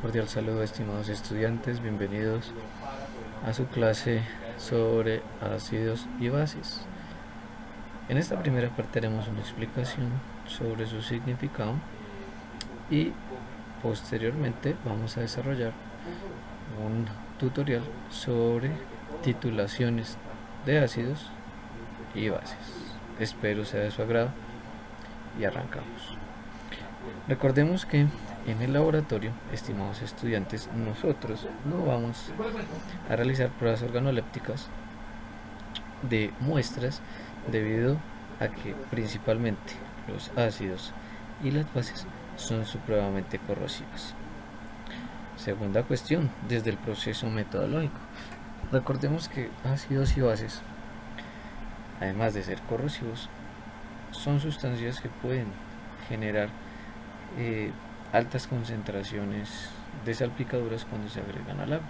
Cordial saludo, estimados estudiantes, bienvenidos a su clase sobre ácidos y bases. En esta primera parte haremos una explicación sobre su significado y posteriormente vamos a desarrollar un tutorial sobre titulaciones de ácidos y bases. Espero sea de su agrado y arrancamos. Recordemos que en el laboratorio, estimados estudiantes, nosotros no vamos a realizar pruebas organolépticas de muestras debido a que principalmente los ácidos y las bases son supremamente corrosivas. Segunda cuestión, desde el proceso metodológico. Recordemos que ácidos y bases, además de ser corrosivos, son sustancias que pueden generar altas concentraciones de salpicaduras cuando se agregan al agua.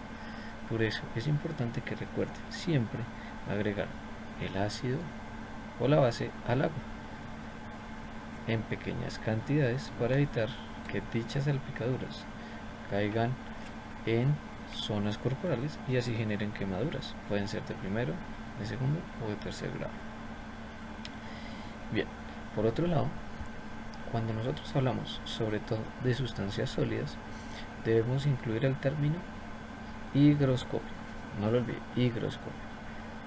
Por eso es importante que recuerden siempre agregar el ácido o la base al agua en pequeñas cantidades para evitar que dichas salpicaduras caigan en zonas corporales y así generen quemaduras. Pueden ser de primero, de segundo o de tercer grado. Bien, por otro lado, cuando nosotros hablamos sobre todo de sustancias sólidas, debemos incluir el término higroscópico. No lo olvide, higroscópico.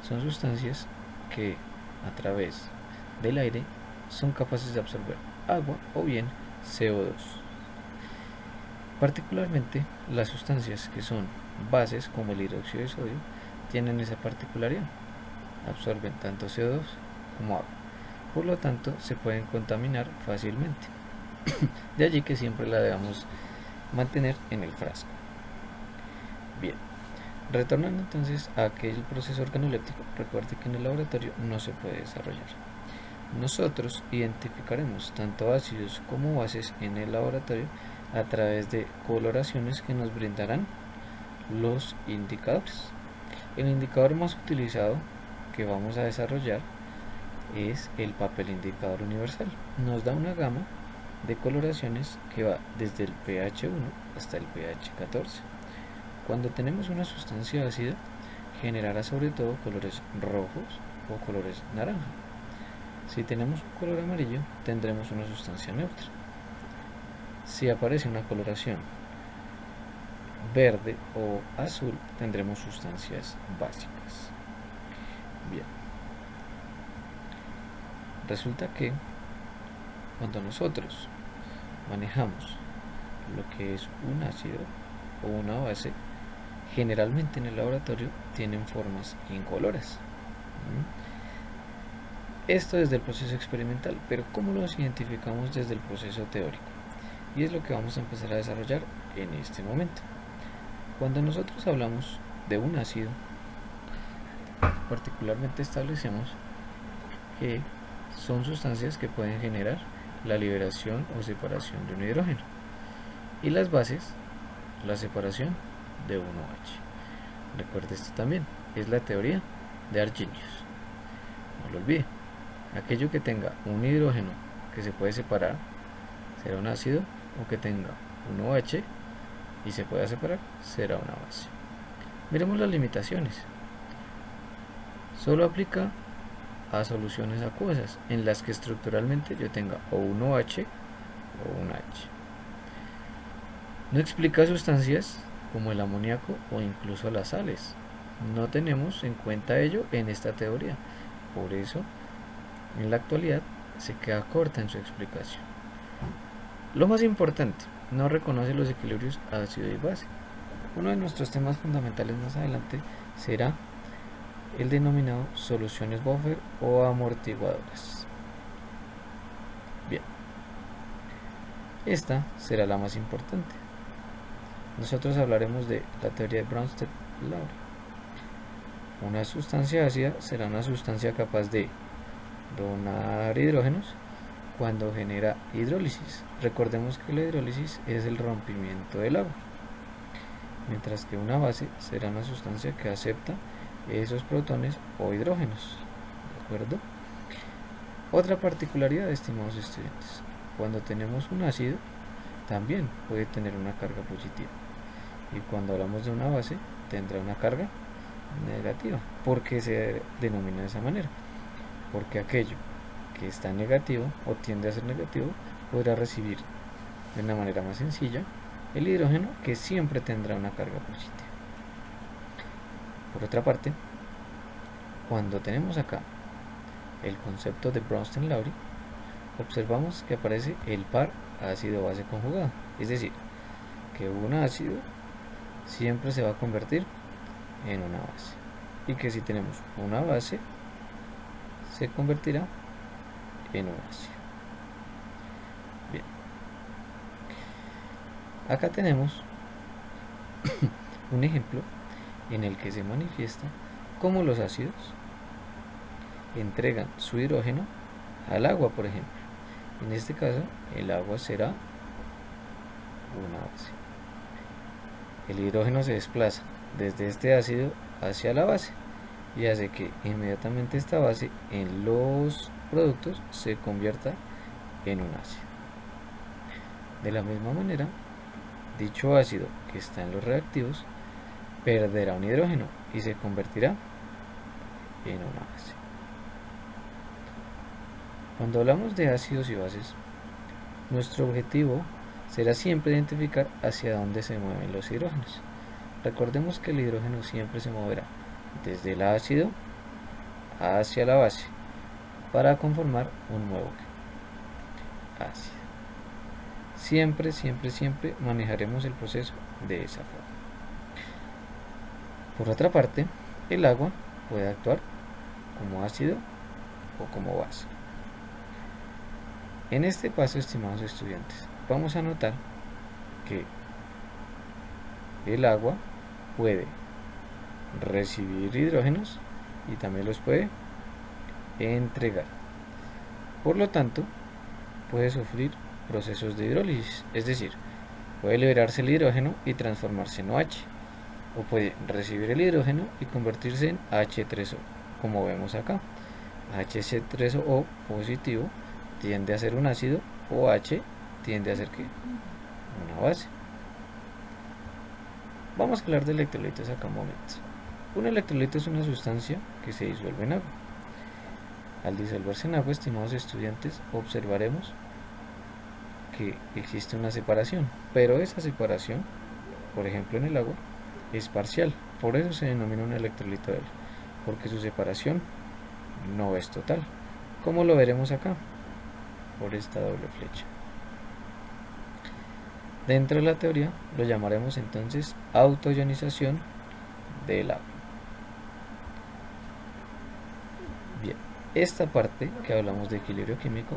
Son sustancias que a través del aire son capaces de absorber agua o bien CO2. Particularmente las sustancias que son bases como el hidróxido de sodio tienen esa particularidad. Absorben tanto CO2 como agua. Por lo tanto, se pueden contaminar fácilmente. De allí que siempre la debamos mantener en el frasco. Bien, retornando entonces a aquel proceso organoléptico, recuerde que en el laboratorio no se puede desarrollar. Nosotros identificaremos tanto ácidos como bases en el laboratorio a través de coloraciones que nos brindarán los indicadores. El indicador más utilizado que vamos a desarrollar es el papel indicador universal. Nos da una gama de coloraciones que va desde el pH 1 hasta el pH 14. Cuando tenemos una sustancia ácida, generará sobre todo colores rojos o colores naranja. Si tenemos un color amarillo, tendremos una sustancia neutra. Si aparece una coloración verde o azul, tendremos sustancias básicas. Bien. Resulta que cuando nosotros manejamos lo que es un ácido o una base, generalmente en el laboratorio tienen formas incoloras. Esto desde el proceso experimental, pero ¿cómo los identificamos desde el proceso teórico? Y es lo que vamos a empezar a desarrollar en este momento. Cuando nosotros hablamos de un ácido, particularmente establecemos que son sustancias que pueden generar la liberación o separación de un hidrógeno, y las bases, la separación de 1H. Recuerde esto también, es la teoría de Arrhenius. No lo olvide, aquello que tenga un hidrógeno que se puede separar será un ácido, o que tenga un OH y se pueda separar será una base. Miremos las limitaciones. Solo aplica a soluciones acuosas en las que estructuralmente yo tenga o un OH o un H. No explica sustancias como el amoníaco o incluso las sales. No tenemos en cuenta ello en esta teoría. Por eso, en la actualidad, se queda corta en su explicación. Lo más importante, no reconoce los equilibrios ácido y base. Uno de nuestros temas fundamentales más adelante será el denominado soluciones buffer o amortiguadoras. Bien, esta será la más importante. Nosotros hablaremos de la teoría de Bronsted-Lowry. Una sustancia ácida será una sustancia capaz de donar hidrógenos cuando genera hidrólisis. Recordemos que la hidrólisis es el rompimiento del agua, mientras que una base será una sustancia que acepta esos protones o hidrógenos. ¿De acuerdo? Otra particularidad, estimados estudiantes, cuando tenemos un ácido, también puede tener una carga positiva. y cuando hablamos de una base tendrá una carga negativa. ¿Por qué se denomina de esa manera? Porque aquello que está negativo o tiende a ser negativo podrá recibir de una manera más sencilla el hidrógeno, que siempre tendrá una carga positiva. Por otra parte, cuando tenemos acá el concepto de Bronsted-Lowry, observamos que aparece el par ácido-base conjugado, es decir, que un ácido siempre se va a convertir en una base, y que si tenemos una base se convertirá en un ácido. Bien, acá tenemos un ejemplo en el que se manifiesta cómo los ácidos entregan su hidrógeno al agua, por ejemplo. En este caso, el agua será una base. El hidrógeno se desplaza desde este ácido hacia la base y hace que inmediatamente esta base en los productos se convierta en un ácido. De la misma manera, dicho ácido que está en los reactivos perderá un hidrógeno y se convertirá en una base. Cuando hablamos de ácidos y bases, nuestro objetivo será siempre identificar hacia dónde se mueven los hidrógenos. Recordemos que el hidrógeno siempre se moverá desde el ácido hacia la base para conformar un nuevo ácido. Siempre, siempre, siempre manejaremos el proceso de esa forma. Por otra parte, el agua puede actuar como ácido o como base. En este paso, estimados estudiantes, vamos a notar que el agua puede recibir hidrógenos y también los puede entregar. Por lo tanto, puede sufrir procesos de hidrólisis, es decir, puede liberarse el hidrógeno y transformarse en OH, o puede recibir el hidrógeno y convertirse en H3O, como vemos acá. HC3O positivo tiende a ser un ácido, OH tiende a ser ¿qué? Una base. Vamos a hablar de electrolitos acá un momento. Un electrolito es una sustancia que se disuelve en agua. Al disolverse en agua, estimados estudiantes, observaremos que existe una separación, pero esa separación, por ejemplo en el agua, es parcial. Por eso se denomina un electrolito débil, porque su separación no es total, como lo veremos acá por esta doble flecha. Dentro de la teoría lo llamaremos entonces autoionización del agua. Bien, esta parte que hablamos de equilibrio químico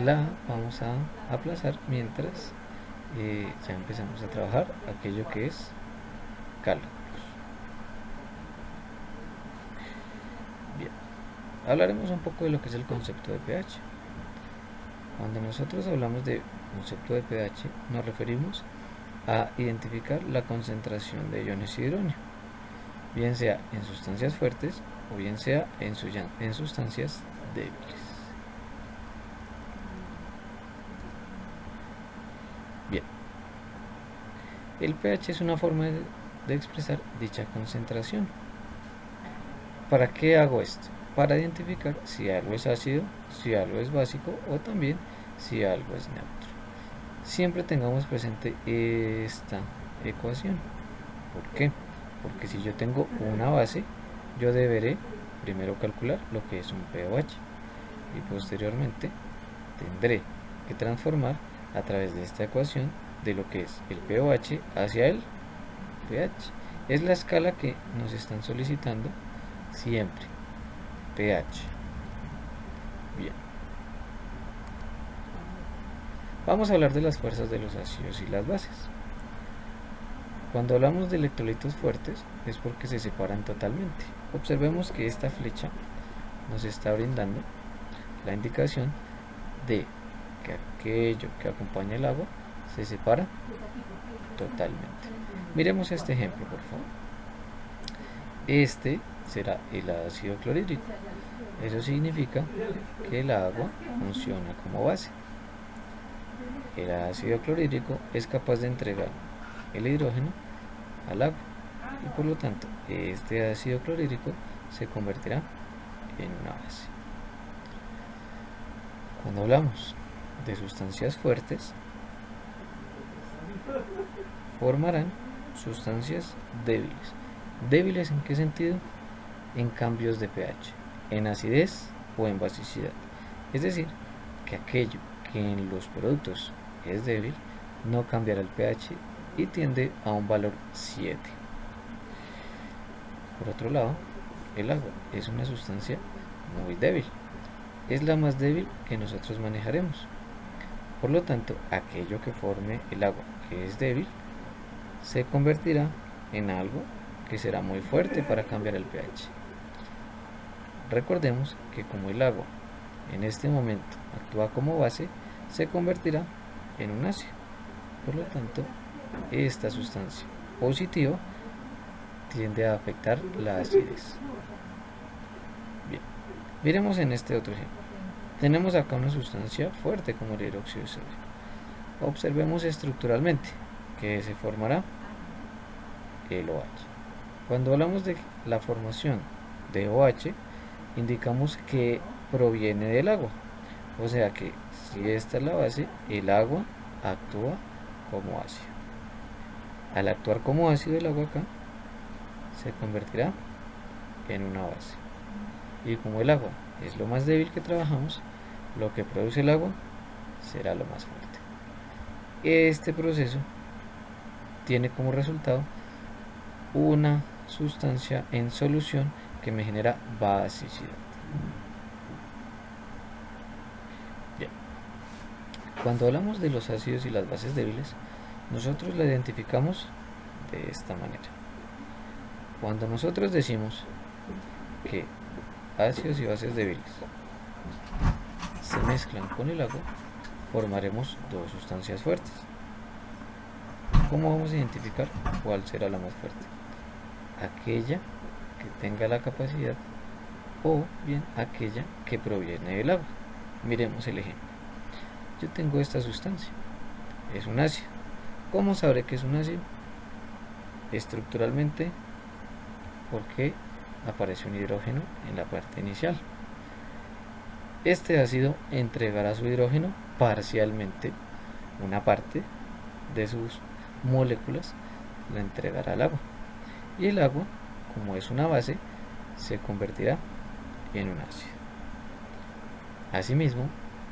la vamos a aplazar mientras ya empezamos a trabajar aquello que es cálculos. Bien, hablaremos un poco de lo que es el concepto de pH. Cuando nosotros hablamos de concepto de pH, nos referimos a identificar la concentración de iones hidrógeno, bien sea en sustancias fuertes o bien sea en sustancias débiles. Bien, el pH es una forma de expresar dicha concentración. ¿Para qué hago esto? Para identificar si algo es ácido, si algo es básico o también si algo es neutro. Siempre tengamos presente esta ecuación. ¿Por qué? Porque si yo tengo una base, yo deberé primero calcular lo que es un pOH y posteriormente tendré que transformar a través de esta ecuación de lo que es el pOH hacia el pH. Es la escala que nos están solicitando siempre, pH. Bien. Vamos a hablar de las fuerzas de los ácidos y las bases. Cuando hablamos de electrolitos fuertes es porque se separan totalmente. Observemos que esta flecha nos está brindando la indicación de que aquello que acompaña el agua se separa totalmente. Miremos este ejemplo, por favor. Este será el ácido clorhídrico. Eso significa que el agua funciona como base. El ácido clorhídrico es capaz de entregar el hidrógeno al agua, y por lo tanto este ácido clorhídrico se convertirá en una base. Cuando hablamos de sustancias fuertes, formarán sustancias débiles. ¿Débiles en qué sentido? En cambios de pH, en acidez o en basicidad. Es decir, que aquello que en los productos es débil no cambiará el pH y tiende a un valor 7. Por otro lado, el agua es una sustancia muy débil. Es la más débil que nosotros manejaremos. Por lo tanto, aquello que forme el agua que es débil se convertirá en algo que será muy fuerte para cambiar el pH. Recordemos que como el agua en este momento actúa como base, se convertirá en un ácido. Por lo tanto, esta sustancia positiva tiende a afectar la acidez. Bien, miremos en este otro ejemplo. Tenemos acá una sustancia fuerte como el hidróxido de sodio. Observemos estructuralmente que se formará el OH. Cuando hablamos de la formación de OH, indicamos que proviene del agua. O sea que si esta es la base, el agua actúa como ácido. Al actuar como ácido el agua acá, se convertirá en una base. Y como el agua es lo más débil que trabajamos, lo que produce el agua será lo más fuerte. Este proceso tiene como resultado una sustancia en solución que me genera basicidad. Bien. Cuando hablamos de los ácidos y las bases débiles, nosotros la identificamos de esta manera. Cuando nosotros decimos que ácidos y bases débiles se mezclan con el agua, formaremos dos sustancias fuertes. ¿Cómo vamos a identificar cuál será la más fuerte? Aquella que tenga la capacidad o bien aquella que proviene del agua. Miremos el ejemplo. Yo tengo esta sustancia, es un ácido. ¿Cómo sabré que es un ácido? Estructuralmente, porque aparece un hidrógeno en la parte inicial. Este ácido entregará su hidrógeno parcialmente, una parte de sus moléculas la entregará al agua, y el agua, como es una base, se convertirá en un ácido. Asimismo,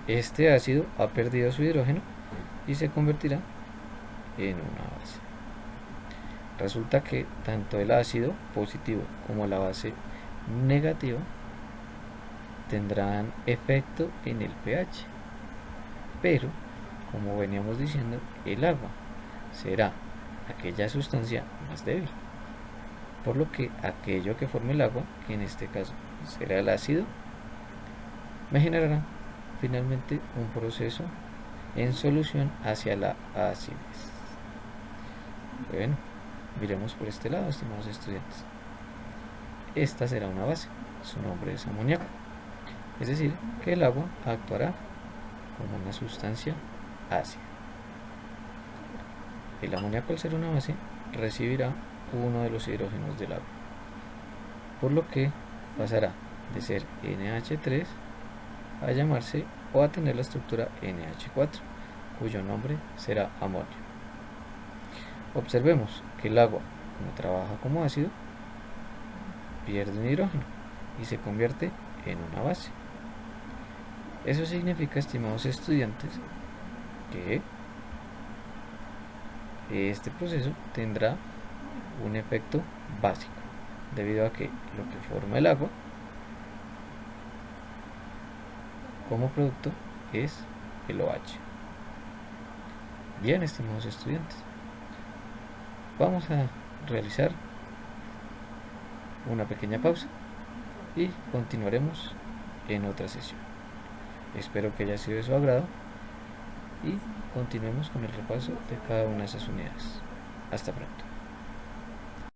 este ácido ha perdido su hidrógeno y se convertirá en una base. Resulta que tanto el ácido positivo como la base negativa tendrán efecto en el pH, pero como veníamos diciendo, el agua será aquella sustancia más débil, por lo que aquello que forme el agua, que en este caso será el ácido, me generará finalmente un proceso en solución hacia la acidez. Bueno, miremos por este lado, estimados estudiantes. Esta será una base, su nombre es amoníaco, es decir, que el agua actuará como una sustancia ácida. El amoníaco, al ser una base, recibirá uno de los hidrógenos del agua, por lo que pasará de ser NH3 a llamarse o a tener la estructura NH4, cuyo nombre será amonio. Observemos que el agua, como trabaja como ácido, pierde un hidrógeno y se convierte en una base. Eso significa, estimados estudiantes, que este proceso tendrá un efecto básico, debido a que lo que forma el agua como producto es el OH. Bien, estimados estudiantes, vamos a realizar una pequeña pausa y continuaremos en otra sesión. Espero que haya sido de su agrado y continuemos con el repaso de cada una de esas unidades. Hasta pronto.